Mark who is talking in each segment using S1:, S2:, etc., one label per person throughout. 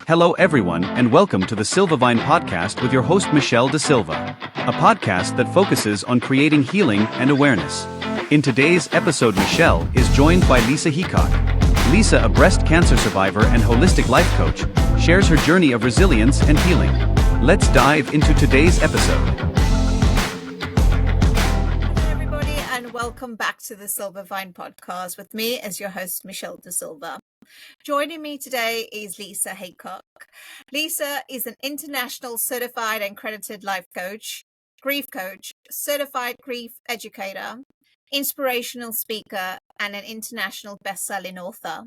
S1: Hello, everyone, and welcome to the Silvavine podcast with your host, Michelle De Silva, a podcast that focuses on creating healing and awareness. In today's episode, Michelle is joined by Lisa Heacock. Lisa, a breast cancer survivor and holistic life coach, shares her journey of resilience and healing. Let's dive into today's episode.
S2: Hello, everybody, and welcome back to the Silvavine podcast with me as your host, Michelle De Silva. Joining me today is Lisa Heacock. Lisa is an international certified and accredited life coach, grief coach, certified grief educator, inspirational speaker, and an international best-selling author.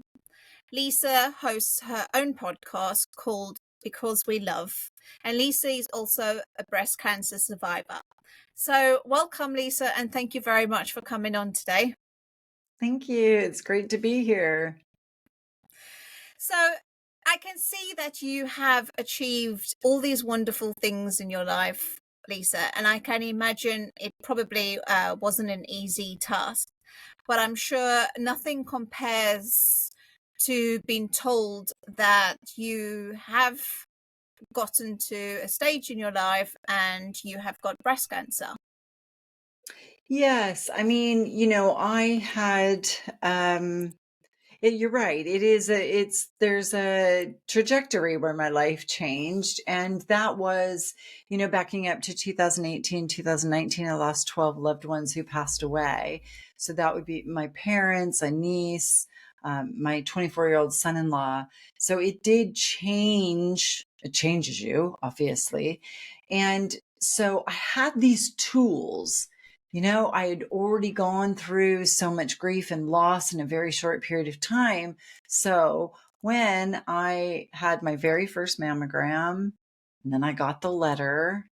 S2: Lisa hosts her own podcast called Because We Love, and Lisa is also a breast cancer survivor. So welcome, Lisa, and thank you very much for coming on today.
S3: Thank you. It's great to be here.
S2: So I can see that you have achieved all these wonderful things in your life, Lisa, and I can imagine it probably wasn't an easy task, but I'm sure nothing compares to being told that you have gotten to a stage in your life and you have got breast cancer.
S3: Yes. I had, you're right. There's a trajectory where my life changed. And that was, backing up to 2018, 2019, I lost 12 loved ones who passed away. So that would be my parents, a niece, my 24-year-old son-in-law. So it did change. It changes you, obviously. And so I had these tools. I had already gone through so much grief and loss in a very short period of time. So when I had my very first mammogram, and then I got the letter,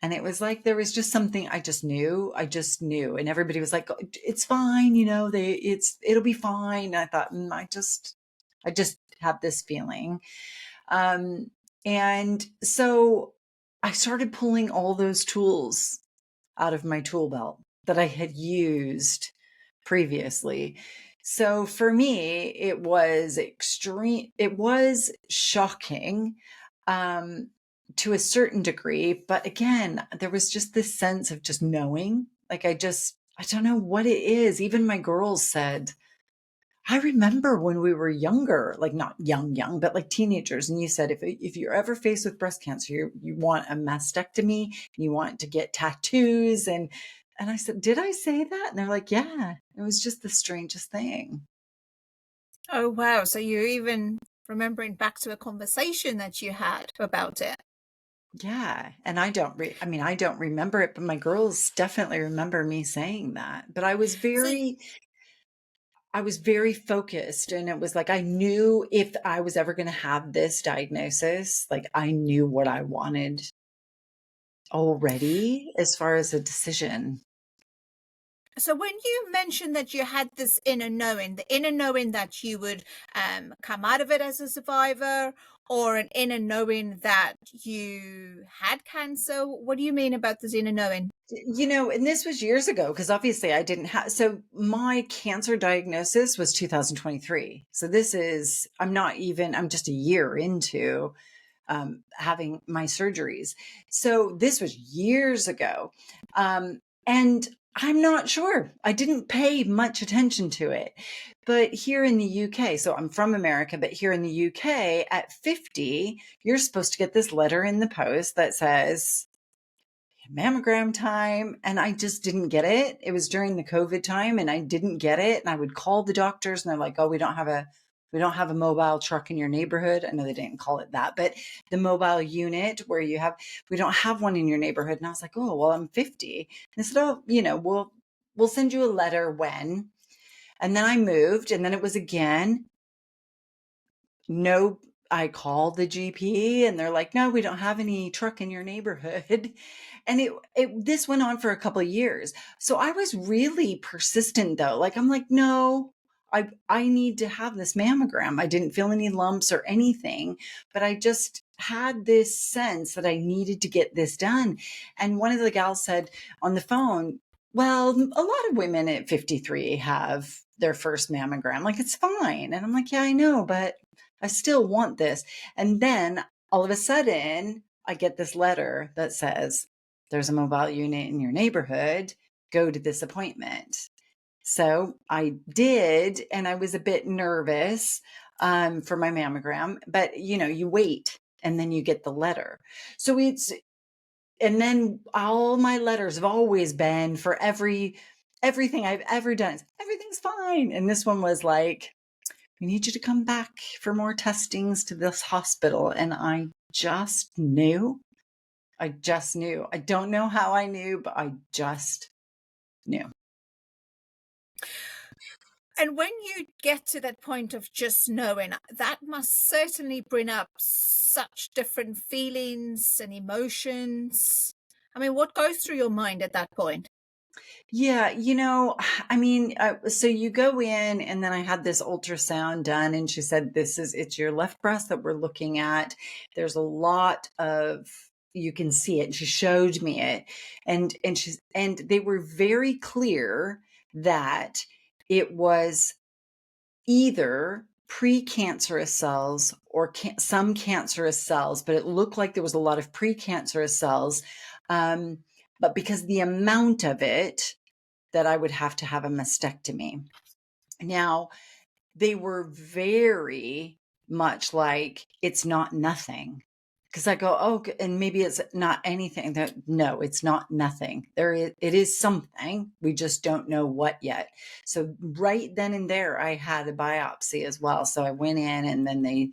S3: and it was like there was just something I just knew. And everybody was like, it's fine, it'll be fine. And I thought, I just have this feeling. And so I started pulling all those tools out of my tool belt that I had used previously. So for me, it was extreme. It was shocking to a certain degree. But again, there was just this sense of just knowing, like, I don't know what it is. Even my girls said, I remember when we were younger, like not young, but like teenagers. And you said, if you're ever faced with breast cancer, you want a mastectomy, you want to get tattoos. And I said, did I say that? And they're like, yeah, it was just the strangest thing.
S2: Oh, wow. So you're even remembering back to a conversation that you had about it.
S3: Yeah. And I don't remember it, but my girls definitely remember me saying that. But I was very focused, and it was like, I knew if I was ever going to have this diagnosis, like I knew what I wanted already as far as a decision.
S2: So when you mentioned that you had this inner knowing, the inner knowing that you would come out of it as a survivor, or an inner knowing that you had cancer, what do you mean about this inner knowing?
S3: And this was years ago, because obviously I didn't have, so my cancer diagnosis was 2023. So I'm just a year into having my surgeries. So this was years ago. And I'm not sure. I didn't pay much attention to it. But here in the UK, so I'm from America, but here in the UK at 50, you're supposed to get this letter in the post that says mammogram time. And I just didn't get it. It was during the COVID time and I didn't get it. And I would call the doctors and they're like, oh, we don't have a mobile truck in your neighborhood. I know they didn't call it that, but the mobile unit where we don't have one in your neighborhood. And I was like, oh, well, I'm 50. And they said, oh, we'll send you a letter when. And then I moved, and then it was again, no, I called the GP and they're like, no, we don't have any truck in your neighborhood. And this went on for a couple of years. So I was really persistent though. Like, I'm like, no, I need to have this mammogram. I didn't feel any lumps or anything, but I just had this sense that I needed to get this done. And one of the gals said on the phone, well, a lot of women at 53 have their first mammogram. Like, it's fine. And I'm like, yeah, I know, but I still want this. And then all of a sudden, I get this letter that says, there's a mobile unit in your neighborhood. Go to this appointment. So I did, and I was a bit nervous for my mammogram, but you wait and then you get the letter. So and then all my letters have always been for everything I've ever done. Everything's fine. And this one was like, we need you to come back for more testings to this hospital. And I just knew. I don't know how I knew, but I just knew.
S2: And when you get to that point of just knowing, that must certainly bring up such different feelings and emotions. I mean, what goes through your mind at that point?
S3: Yeah, so you go in, and then I had this ultrasound done, and she said, it's your left breast that we're looking at. There's a lot of, you can see it. And she showed me it. And they were very clear that it was either precancerous cells or some cancerous cells, but it looked like there was a lot of precancerous cells. But because the amount of it, that I would have to have a mastectomy. Now, they were very much like, it's not nothing. Because I go, oh, and maybe it's not anything. No, it's not nothing. It is something. We just don't know what yet. So right then and there, I had a biopsy as well. So I went in, and then they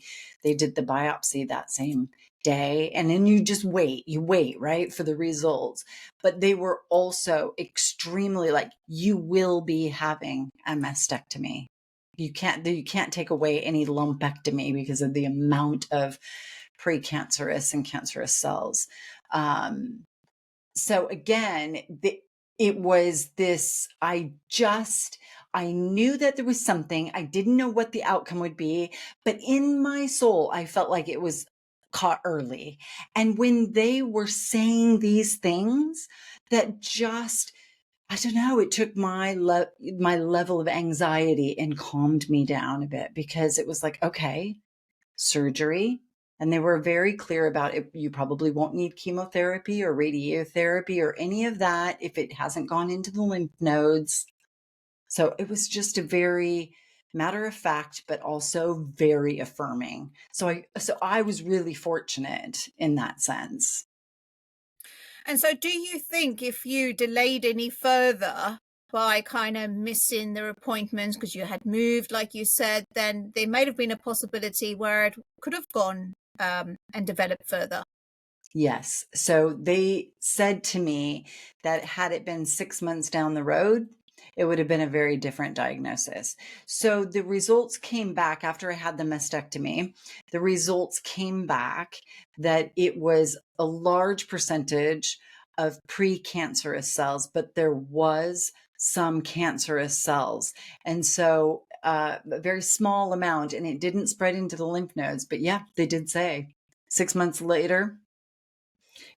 S3: did the biopsy that same day. And then you just wait. You wait, right, for the results. But they were also extremely like, you will be having a mastectomy. You can't take away any lumpectomy because of the amount of precancerous and cancerous cells. So again, it was this, I knew that there was something. I didn't know what the outcome would be, but in my soul, I felt like it was caught early. And when they were saying these things that just, I don't know, it took my level of anxiety and calmed me down a bit, because it was like, okay, surgery. And they were very clear about it. You probably won't need chemotherapy or radiotherapy or any of that if it hasn't gone into the lymph nodes. So it was just a very matter of fact, but also very affirming. So I was really fortunate in that sense.
S2: And so do you think if you delayed any further by kind of missing their appointments because you had moved, like you said, then there might have been a possibility where it could have gone and developed further?
S3: Yes. So they said to me that had it been 6 months down the road, it would have been a very different diagnosis. So the results came back after I had the mastectomy. The results came back that it was a large percentage of precancerous cells, but there was some cancerous cells. And so a very small amount, and it didn't spread into the lymph nodes. But yeah, they did say 6 months later,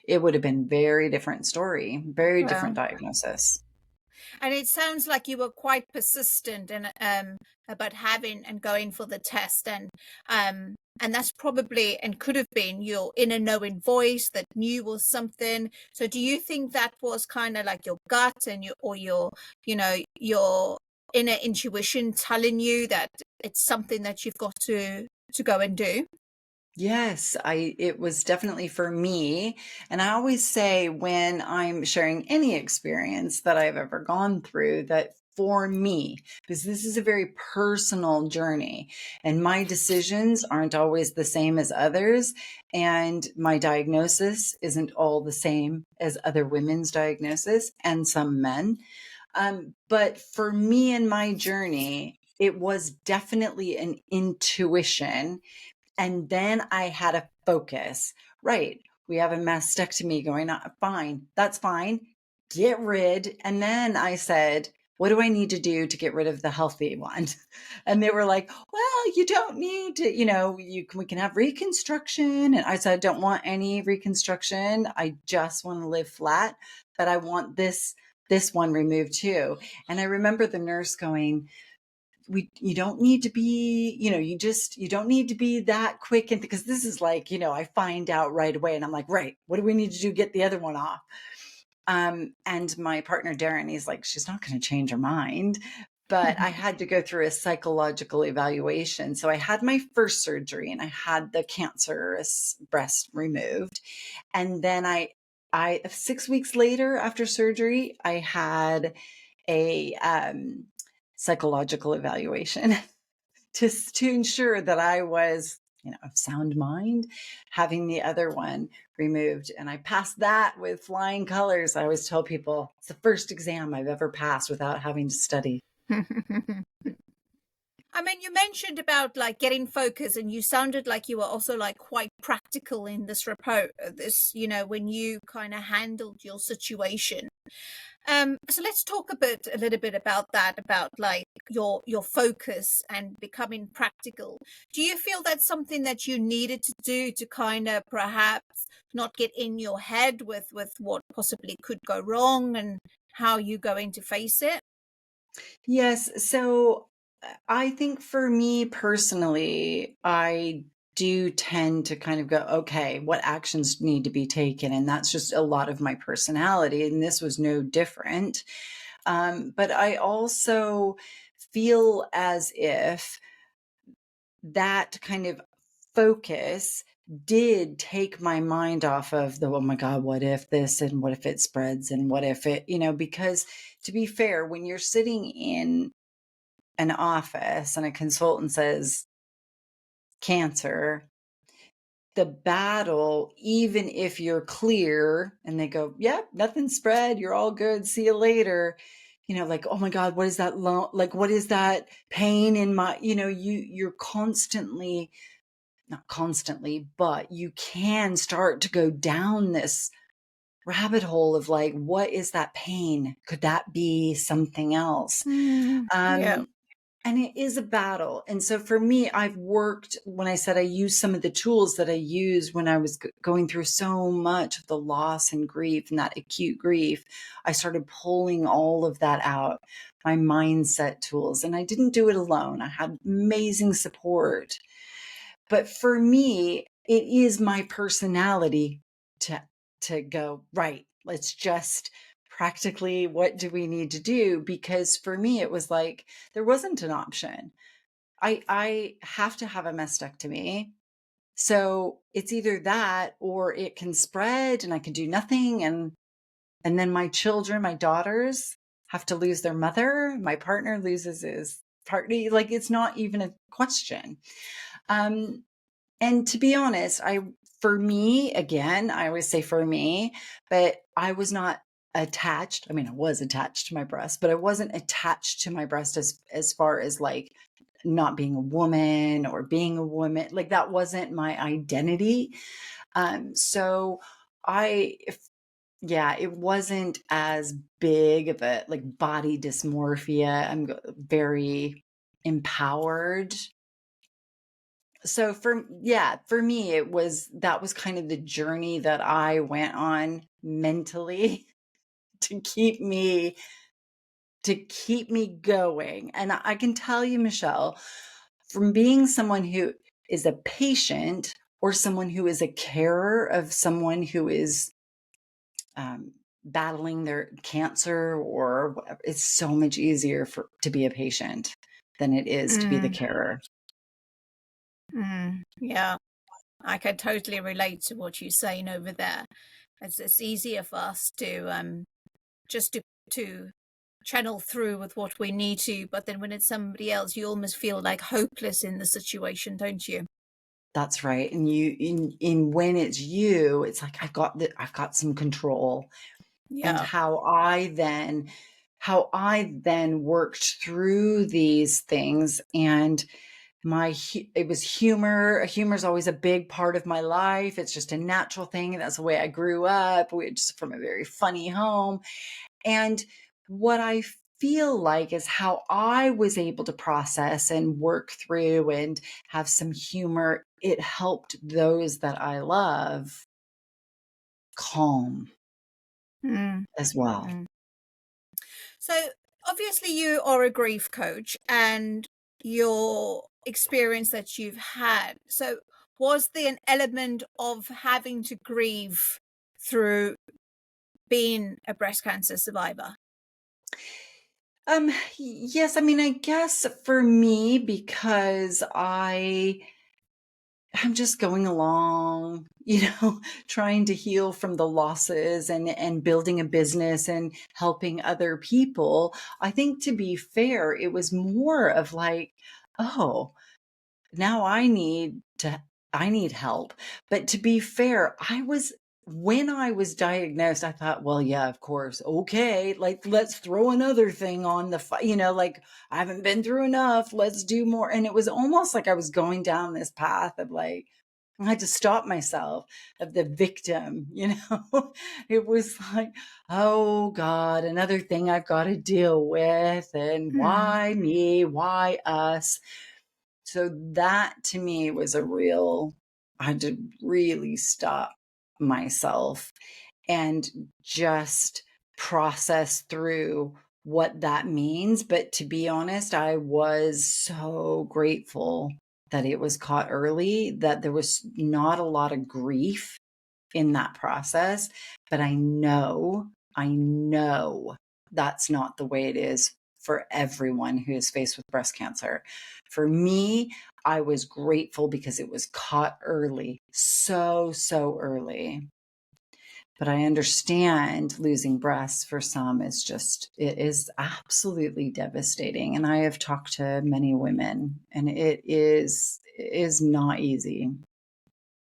S3: it would have been very different story, very different diagnosis.
S2: And it sounds like you were quite persistent and about having and going for the test, and that's probably and could have been your inner knowing voice that knew was something. So do you think that was kind of like your gut and your inner intuition telling you that it's something that you've got to go and do?
S3: Yes, it was definitely for me. And I always say when I'm sharing any experience that I've ever gone through, that for me, because this is a very personal journey and my decisions aren't always the same as others. And my diagnosis isn't all the same as other women's diagnosis and some men. But for me and my journey, it was definitely an intuition, and then I had a focus. Right. We have a mastectomy going on. Fine. That's fine. Get rid. And then I said, what do I need to do to get rid of the healthy one? And they were like, well, you don't need to, we can have reconstruction. And I said, I don't want any reconstruction. I just want to live flat, but I want this one removed too. And I remember the nurse going, you don't need to be, you don't need to be that quick. And because this is like, I find out right away and I'm like, right, what do we need to do? Get the other one off. And my partner, Darren, he's like, she's not going to change her mind. But I had to go through a psychological evaluation. So I had my first surgery and I had the cancerous breast removed. And then I 6 weeks later after surgery, I had a psychological evaluation to ensure that I was, of sound mind, having the other one removed. And I passed that with flying colors. I always tell people it's the first exam I've ever passed without having to study.
S2: I mean, you mentioned about like getting focus, and you sounded like you were also like quite practical in this report, when you kind of handled your situation. So let's talk a little bit about that, about like your focus and becoming practical. Do you feel that's something that you needed to do to kind of perhaps not get in your head with what possibly could go wrong and how you're going to face it?
S3: Yes. So I think for me personally, I do tend to kind of go, okay, what actions need to be taken? And that's just a lot of my personality. And this was no different. But I also feel as if that kind of focus did take my mind off of the, oh my God, what if this and what if it spreads and what if it, because to be fair, when you're sitting in an office and a consultant says cancer, the battle, even if you're clear and they go, yep, nothing spread, you're all good, see you later, like, oh my God, what is that like, what is that pain in my, you're constantly, not constantly, but you can start to go down this rabbit hole of like, what is that pain? Could that be something else?
S2: Yeah.
S3: And it is a battle. And so for me, I've worked, when I said I used some of the tools that I used when I was going through so much of the loss and grief and that acute grief, I started pulling all of that out, my mindset tools. And I didn't do it alone. I had amazing support. But for me, it is my personality to go, right, let's just practically, what do we need to do? Because for me, it was like, there wasn't an option. I have to have a mastectomy. So it's either that or it can spread and I can do nothing. And then my children, my daughters have to lose their mother. My partner loses his partner. Like, it's not even a question. And to be honest, for me, again, I always say for me, but I was not attached. I mean, I was attached to my breast, but I wasn't attached to my breast as far as like not being a woman or being a woman. Like, that wasn't my identity. So yeah, it wasn't as big of a like body dysmorphia. I'm very empowered. So for me, that was kind of the journey that I went on mentally to keep me going. And I can tell you, Michelle, from being someone who is a patient or someone who is a carer of someone who is battling their cancer or whatever, it's so much easier to be a patient than it is to be the carer.
S2: Yeah, I can totally relate to what you're saying over there. It's easier for us to just to channel through with what we need to, but then when it's somebody else, you almost feel like hopeless in the situation, don't you?
S3: That's right. And in when it's you, it's like I've got some control. And
S2: Yeah.
S3: how I then worked through these things, and it was humor. Humor is always a big part of my life. It's just a natural thing. That's the way I grew up. We're just from a very funny home. And what I feel like is how I was able to process and work through and have some humor. It helped those that I love calm as well.
S2: So obviously you are a grief coach, and your experience that you've had. So was there an element of having to grieve through being a breast cancer survivor?
S3: Yes, I mean, I guess for me, because I'm just going along, trying to heal from the losses and building a business and helping other people. I think, to be fair, it was more of like, oh, now I need help. But to be fair, when I was diagnosed, I thought, well, yeah, of course. Okay. Like, let's throw another thing on like, I haven't been through enough. Let's do more. And it was almost like I was going down this path of like, I had to stop myself, of the victim. It was like, oh God, another thing I've got to deal with. And
S2: Hmm.
S3: why me? Why us? So that, to me, was I had to really stop myself and just process through what that means. But to be honest, I was so grateful that it was caught early, that there was not a lot of grief in that process. But I know that's not the way it is for everyone who is faced with breast cancer. For me, I was grateful because it was caught early, so early. But I understand losing breasts for some it is absolutely devastating. And I have talked to many women, and it is not easy.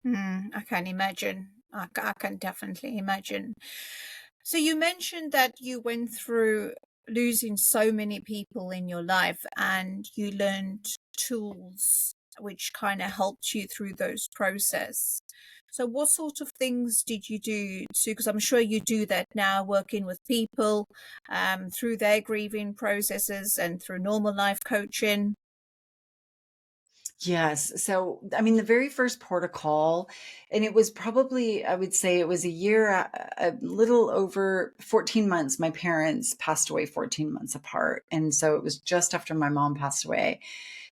S2: I can imagine. I can definitely imagine. So you mentioned that you went through losing so many people in your life and you learned tools which kind of helped you through those process. So what sort of things did you do to, because I'm sure you do that now, working with people through their grieving processes and through normal life coaching?
S3: Yes. So, I mean, the very first protocol, and it was probably, I would say it was a year, a little over 14 months. My parents passed away 14 months apart. And so it was just after my mom passed away.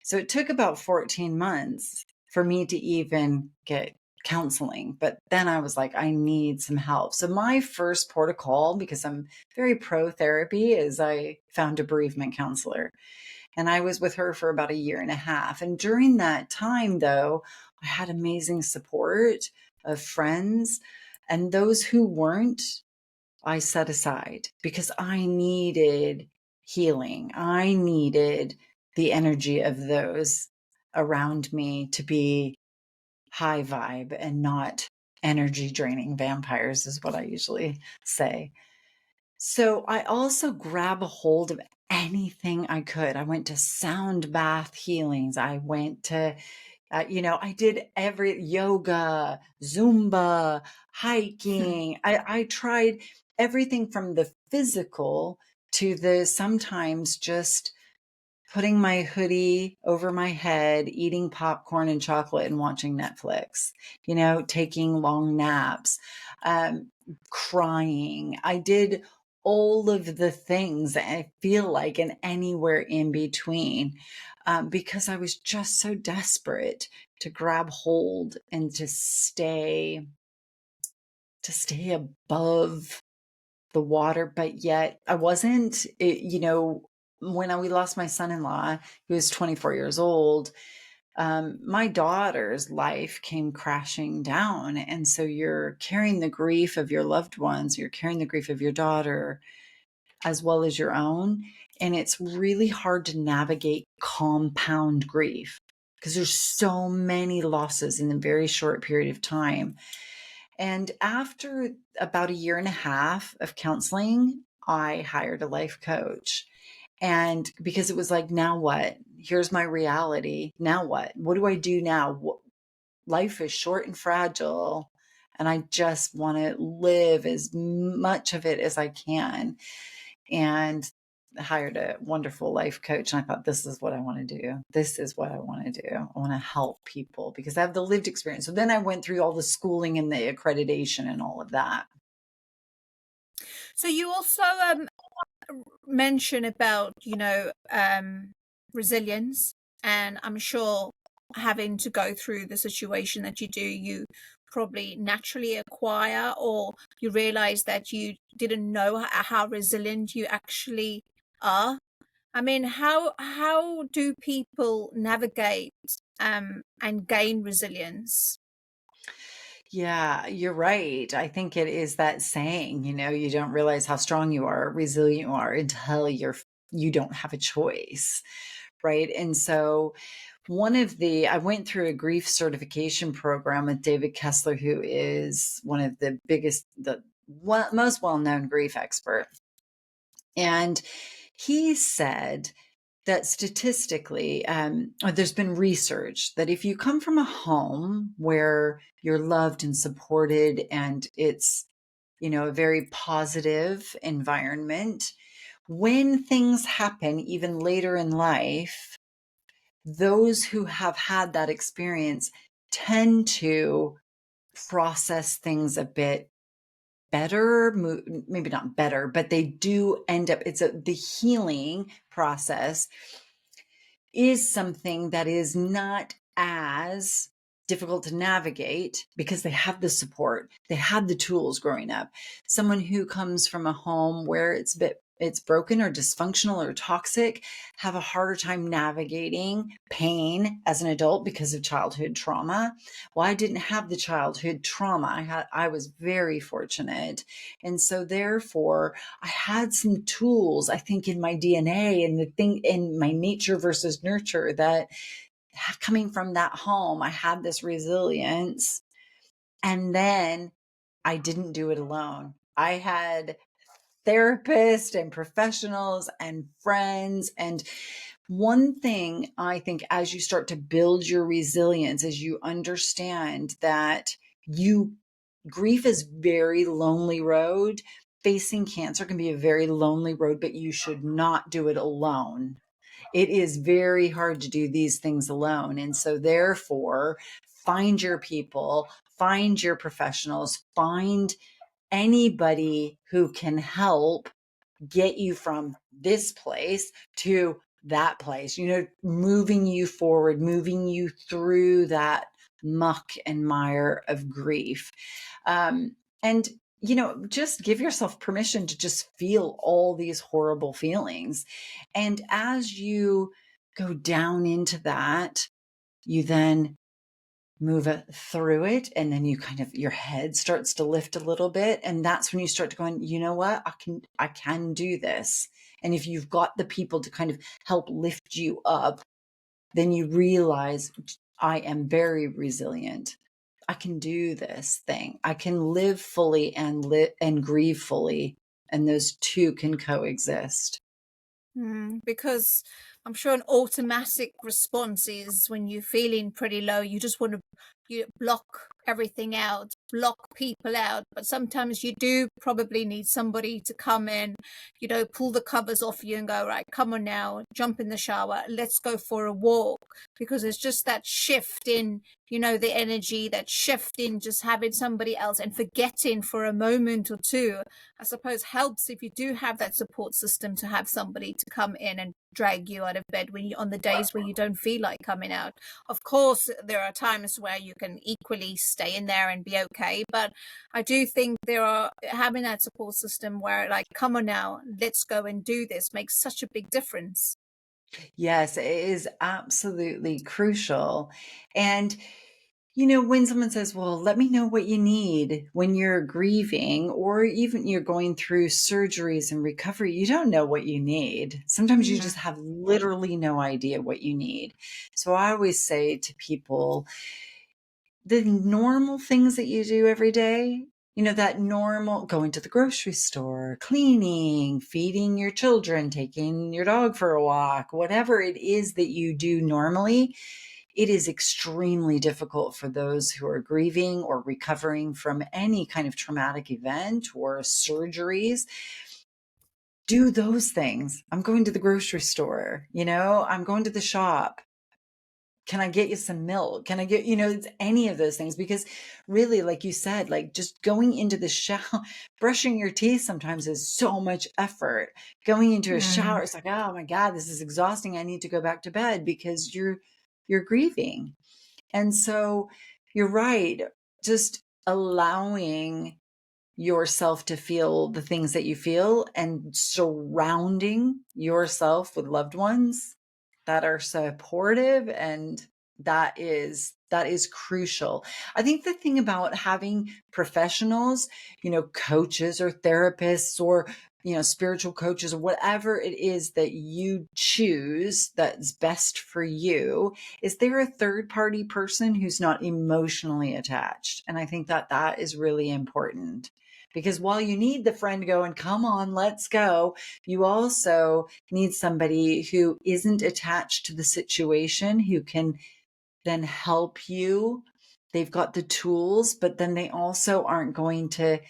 S3: So it took about 14 months for me to even get counseling. But then I was like, I need some help. So my first protocol, because I'm very pro therapy, is I found a bereavement counselor. And I was with her for about a year and a half. And during that time, though, I had amazing support of friends. And those who weren't, I set aside because I needed healing. I needed the energy of those around me to be high vibe and not energy draining vampires, is what I usually say. So I also grab a hold of anything I could. I went to sound bath healings. I went to, I did every yoga, Zumba, hiking. I tried everything from the physical to the sometimes just putting my hoodie over my head, eating popcorn and chocolate and watching Netflix, taking long naps, um, crying. I did all of the things that I feel like, and anywhere in between, because I was just so desperate to grab hold and to stay above the water. But yet I wasn't, when we lost my son-in-law, who was 24 years old, my daughter's life came crashing down. And so you're carrying the grief of your loved ones, you're carrying the grief of your daughter as well as your own. And it's really hard to navigate compound grief because there's so many losses in a very short period of time. And after about a year and a half of counseling, I hired a life coach. And because it was like, now what? Here's my reality. Now what? What do I do now? Life is short and fragile. And I just want to live as much of it as I can. And I hired a wonderful life coach. And I thought, this is what I want to do. This is what I want to do. I want to help people because I have the lived experience. So then I went through all the schooling and the accreditation and all of that.
S2: So you also mention about resilience And I'm sure having to go through the situation that you do, you probably naturally acquire, or you realize that you didn't know how resilient you actually are. I mean, how do people navigate and gain resilience?
S3: Yeah, you're right. I think it is that saying, you don't realize how strong you are, resilient you are until you don't have a choice, right? And so I went through a grief certification program with David Kessler, who is one of the most well-known grief expert. And he said that statistically, there's been research that if you come from a home where you're loved and supported and it's, a very positive environment, when things happen, even later in life, those who have had that experience tend to process things a bit better, maybe not better, but they do end up, the healing process is something that is not as difficult to navigate because they have the support, they had the tools growing up. Someone who comes from a home where it's broken or dysfunctional or toxic have a harder time navigating pain as an adult because of childhood trauma. Well, I didn't have the childhood trauma. I was very fortunate. And so therefore I had some tools, I think, in my DNA and the thing in my nature versus nurture that coming from that home, I had this resilience. And then I didn't do it alone. I had therapists and professionals and friends. And one thing I think as you start to build your resilience, as you understand that grief is very lonely road. Facing cancer can be a very lonely road, but you should not do it alone. It is very hard to do these things alone. And so therefore, find your people, find your professionals, find anybody who can help get you from this place to that place, moving you forward, moving you through that muck and mire of grief. And just give yourself permission to just feel all these horrible feelings. And as you go down into that, you then move it through it. And then your head starts to lift a little bit. And that's when you start to go, you know what, I can do this. And if you've got the people to kind of help lift you up, then you realize I am very resilient. I can do this thing. I can live fully and grieve fully. And those two can coexist.
S2: Because I'm sure an automatic response is when you're feeling pretty low, you just want to block everything out, block people out. But sometimes you do probably need somebody to come in, pull the covers off you and go, right, come on now, jump in the shower, let's go for a walk. Because it's just that shift in, the energy, that shift in just having somebody else and forgetting for a moment or two, I suppose helps if you do have that support system to have somebody to come in and drag you out of bed on the days where you don't feel like coming out. Of course, there are times where you can equally stay in there and be okay, but I do think having that support system where, like, come on now, let's go and do this, makes such a big difference.
S3: Yes, it is absolutely crucial. And when someone says, well, let me know what you need when you're grieving, or even you're going through surgeries and recovery, you don't know what you need. Sometimes you just have literally no idea what you need. So I always say to people, the normal things that you do every day, that normal going to the grocery store, cleaning, feeding your children, taking your dog for a walk, whatever it is that you do normally, it is extremely difficult for those who are grieving or recovering from any kind of traumatic event or surgeries. Do those things. I'm going to the grocery store, I'm going to the shop. can I get you some milk? Can I get, it's any of those things? Because really, like you said, like just going into the shower, brushing your teeth sometimes is so much effort. Going into a shower, it's like, oh my God, this is exhausting. I need to go back to bed because you're grieving. And so you're right. Just allowing yourself to feel the things that you feel and surrounding yourself with loved ones that are supportive, and that is crucial. I think the thing about having professionals, coaches or therapists or spiritual coaches or whatever it is that you choose that's best for you, is there a third party person who's not emotionally attached. And I think that that is really important, because while you need the friend to go and come on, let's go, you also need somebody who isn't attached to the situation, who can then help you. They've got the tools, but then they also aren't going to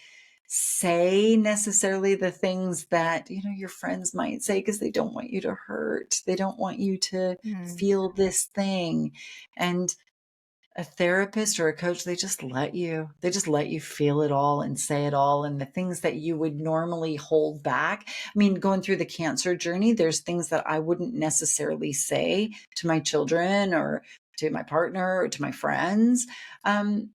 S3: say necessarily the things that, your friends might say, because they don't want you to hurt. They don't want you to feel this thing. And a therapist or a coach, they just let you feel it all and say it all. And the things that you would normally hold back. I mean, going through the cancer journey, there's things that I wouldn't necessarily say to my children or to my partner or to my friends,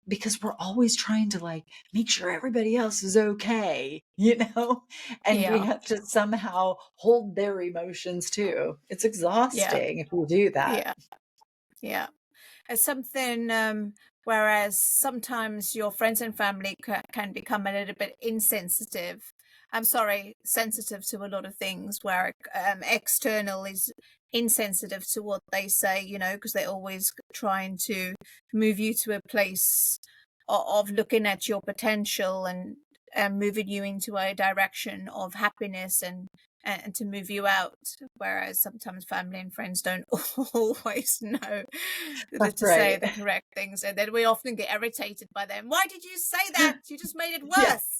S3: because we're always trying to like make sure everybody else is okay, and we
S2: Yeah.
S3: have to somehow hold their emotions too. It's
S2: Yeah.
S3: exhausting if we do that.
S2: Yeah. Yeah. It's something, whereas sometimes your friends and family can become a little bit insensitive. I'm sorry, sensitive to a lot of things, where external is insensitive to what they say, because they're always trying to move you to a place of looking at your potential and moving you into a direction of happiness and to move you out. Whereas sometimes family and friends don't always know
S3: That's
S2: to say
S3: right.
S2: the correct things, and then we often get irritated by them. Why did you say that? You just made it
S3: Yeah.
S2: worse.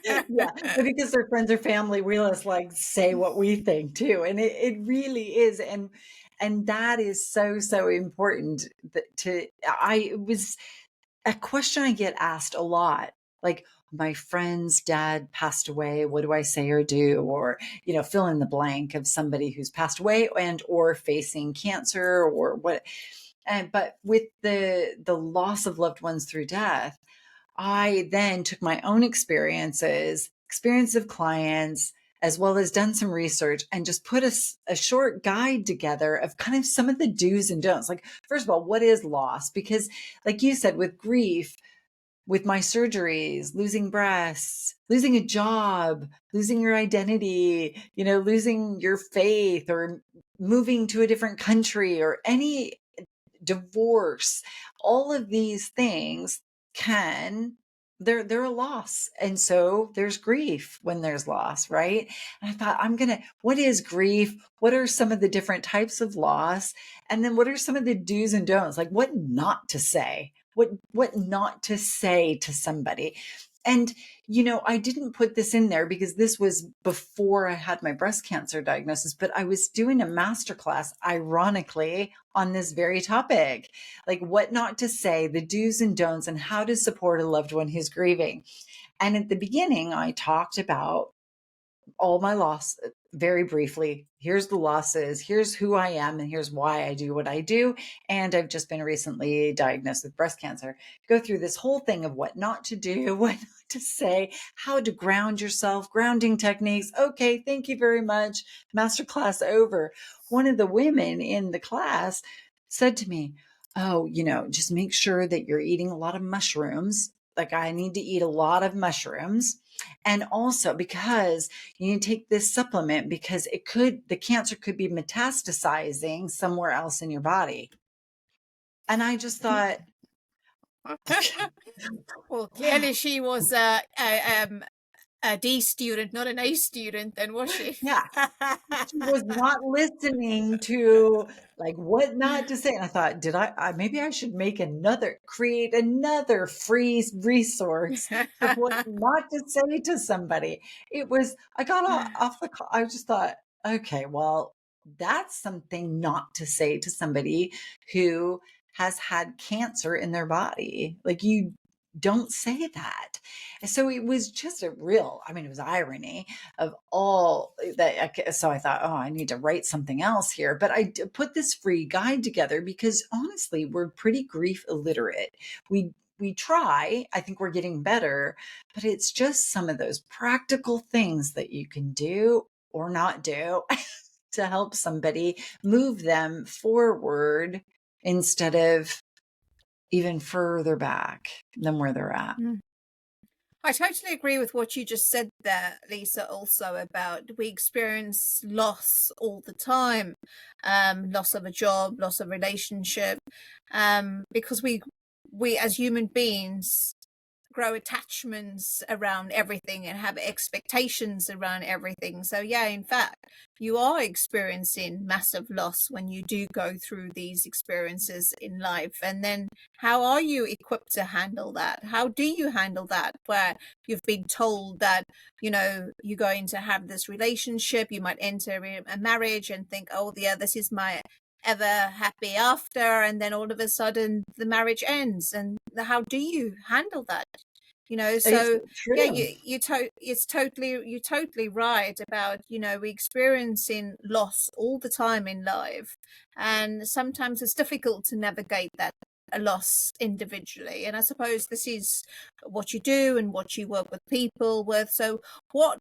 S3: Yeah, but because they're friends or family, we just like say what we think too. And it really is. And that is so, so important it was a question I get asked a lot. Like, my friend's dad passed away. What do I say or do? Or, fill in the blank of somebody who's passed away and or facing cancer or what. But with the loss of loved ones through death, I then took my own experience of clients, as well as done some research and just put a short guide together of kind of some of the do's and don'ts. Like, first of all, what is loss? Because like you said, with grief, with my surgeries, losing breasts, losing a job, losing your identity, losing your faith, or moving to a different country, or any divorce, all of these things they're a loss. And so there's grief when there's loss, right? And I thought, what is grief? What are some of the different types of loss? And then what are some of the do's and don'ts? Like, what not to say? What not to say to somebody? And I didn't put this in there because this was before I had my breast cancer diagnosis, but I was doing a masterclass, ironically, on this very topic, like what not to say, the do's and don'ts, and how to support a loved one who's grieving. And at the beginning, I talked about all my loss very briefly. Here's the losses, here's who I am, and here's why I do what I do. And I've just been recently diagnosed with breast cancer. Go through this whole thing of what not to do, what not to say, how to ground yourself, grounding techniques. Okay, thank you very much. Masterclass over. One of the women in the class said to me, oh, just make sure that you're eating a lot of mushrooms. Like, I need to eat a lot of mushrooms. And also because you need to take this supplement, because the cancer could be metastasizing somewhere else in your body. And I just thought, okay,
S2: Well, clearly she was a D student, not an A student, then, was she?
S3: yeah, she was not listening to like what not to say. And I thought, maybe I should create another free resource of what not to say to somebody. I got off the call. I just thought, okay, well, that's something not to say to somebody who has had cancer in their body. Like, you don't say that. And so it was just it was irony of all that. So I thought, oh, I need to write something else here. But put this free guide together because honestly, we're pretty grief illiterate. We try, I think we're getting better, but it's just some of those practical things that you can do or not do to help somebody move them forward instead of even further back than where they're at.
S2: I totally agree with what you just said there, Lisa, also about we experience loss all the time, loss of a job, loss of relationship, because we as human beings grow attachments around everything and have expectations around everything. So yeah, in fact, you are experiencing massive loss when you do go through these experiences in life. And then how are you equipped to handle that? How do you handle that where you've been told that, you're going to have this relationship, you might enter a marriage and think, oh yeah, this is my ever happy after, and then all of a sudden the marriage ends, and how do you handle that?
S3: It's
S2: So yeah,
S3: true.
S2: you're totally right about, we experiencing loss all the time in life, and sometimes it's difficult to navigate that a loss individually. And I suppose this is what you do and what you work with people with. So what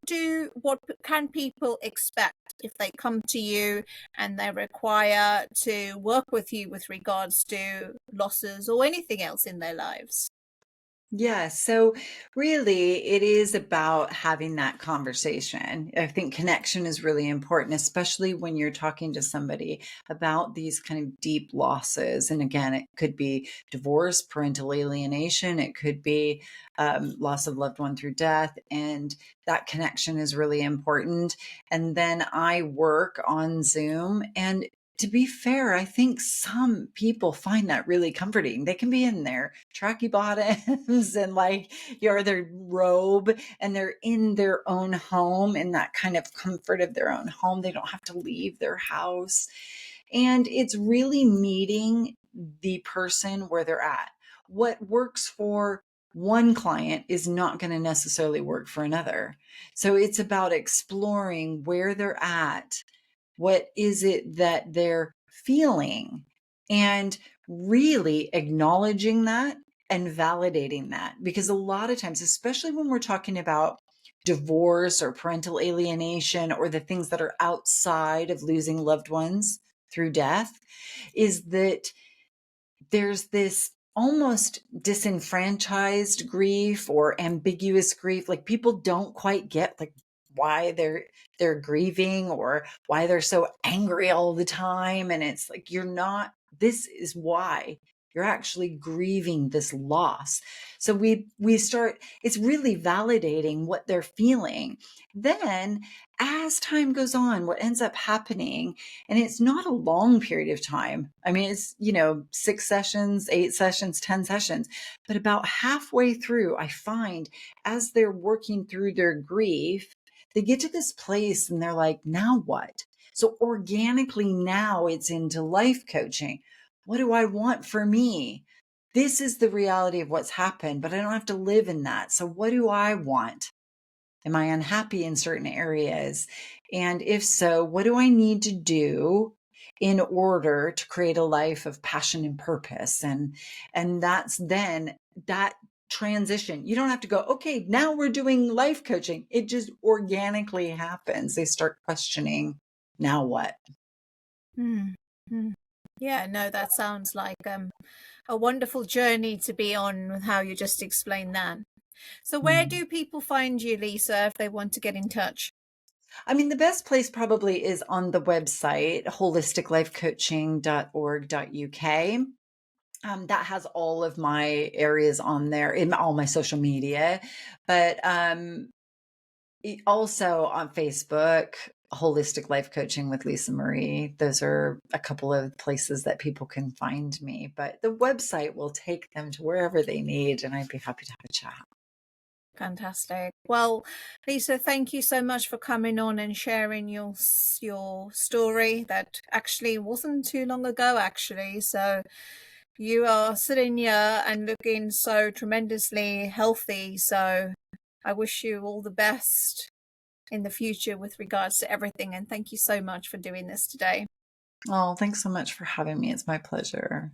S2: can people expect if they come to you and they require to work with you with regards to losses or anything else in their lives?
S3: Yeah, so really it is about having that conversation. I think connection is really important, especially when you're talking to somebody about these kind of deep losses. And again, it could be divorce, parental alienation, it could be loss of loved one through death. And that connection is really important. And then I work on Zoom, and to be fair, I think some people find that really comforting. They can be in their tracky bottoms and their robe, and they're in their own home, in that kind of comfort of their own home. They don't have to leave their house. And it's really meeting the person where they're at. What works for one client is not going to necessarily work for another. So it's about exploring where they're at, what is it that they're feeling, and really acknowledging that and validating that. Because a lot of times, especially when we're talking about divorce or parental alienation or the things that are outside of losing loved ones through death, is that there's this almost disenfranchised grief or ambiguous grief. Like, people don't quite get why they're grieving or why they're so angry all the time. And it's like, this is why you're actually grieving this loss. So we start, it's really validating what they're feeling. Then as time goes on, what ends up happening, and it's not a long period of time. I mean, it's, 6 sessions, 8 sessions, 10 sessions, but about halfway through, I find as they're working through their grief, they get to this place and they're like, now what? So organically now it's into life coaching. What do I want for me? This is the reality of what's happened, but I don't have to live in that. So what do I want? Am I unhappy in certain areas? And if so, what do I need to do in order to create a life of passion and purpose? And that's then that transition. You don't have to go, okay, now we're doing life coaching. It just organically happens. They start questioning, now what?
S2: Hmm. Hmm. Yeah, no, that sounds like a wonderful journey to be on with how you just explained that. So where
S3: Hmm.
S2: do people find you, Lisa, if they want to get in touch?
S3: I mean, the best place probably is on the website, holisticlifecoaching.org.uk. That has all of my areas on there, in all my social media, but also on Facebook, Holistic Life Coaching with Lisa Marie. Those are a couple of places that people can find me, but the website will take them to wherever they need, and I'd be happy to have a chat.
S2: Fantastic. Well, Lisa, thank you so much for coming on and sharing your story that actually wasn't too long ago, actually. So you are sitting here and looking so tremendously healthy. So I wish you all the best in the future with regards to everything. And thank you so much for doing this today.
S3: Oh, thanks so much for having me. It's my pleasure.